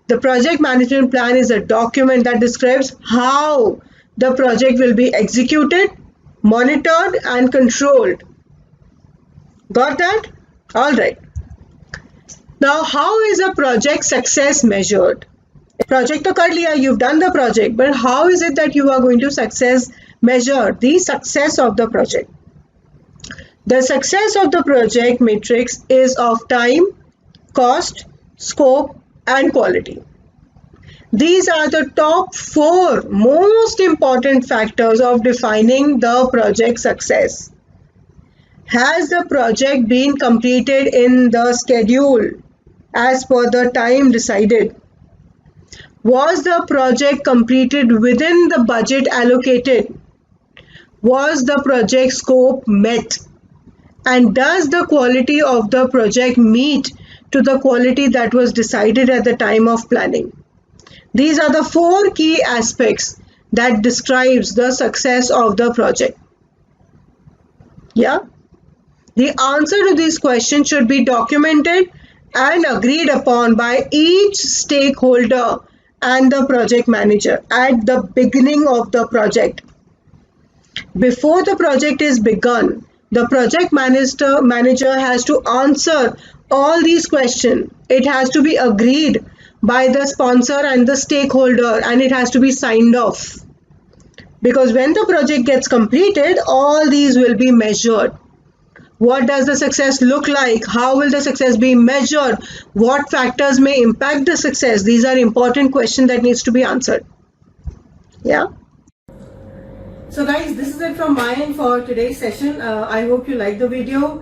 The project management plan is a document that describes how the project will be executed, monitored and controlled. Got that? All right. Now, how is a project success measured? Project to kar liya, you've done the project, but how is it that you are going to measure the success of the project? The success of the project matrix is of time, cost, scope and quality. These are the top 4 most important factors of defining the project success. Has the project been completed in the schedule as per the time decided? Was the project completed within the budget allocated? Was the project scope met? And does the quality of the project meet to the quality that was decided at the time of planning? These are the 4 key aspects that describes the success of the project. Yeah. The answer to these questions should be documented and agreed upon by each stakeholder and the project manager at the beginning of the project. Before the project is begun, the project manager has to answer all these questions. It has to be agreed by the sponsor and the stakeholder, and it has to be signed off. Because when the project gets completed, all these will be measured. What does the success look like? How will the success be measured? What factors may impact the success? These are important questions that needs to be answered. Yeah. So guys, this is it from my end for today's session. I hope you liked the video.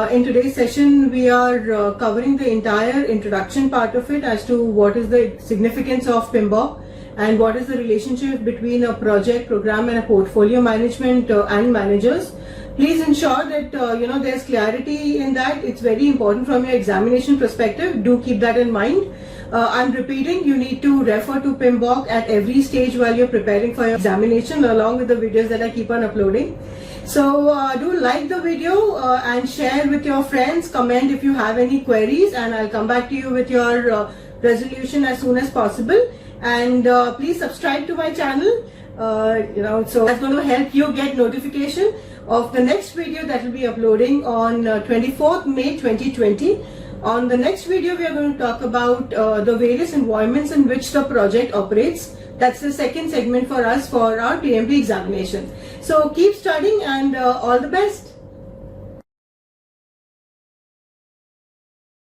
In today's session, we are covering the entire introduction part of it as to what is the significance of PMBOK and what is the relationship between a project, program and a portfolio management and managers. Please ensure that there's clarity in that. It's very important from your examination perspective. Do keep that in mind. I'm repeating, you need to refer to PMBOK at every stage while you're preparing for your examination, along with the videos that I keep on uploading. So do like the video and share with your friends, comment if you have any queries, and I'll come back to you with your resolution as soon as possible. And please subscribe to my channel, so that's going to help you get notification of the next video that will be uploading on 24th May 2020. On the next video, we are going to talk about the various environments in which the project operates. That's the second segment for us for our PMP examination. So keep studying and all the best.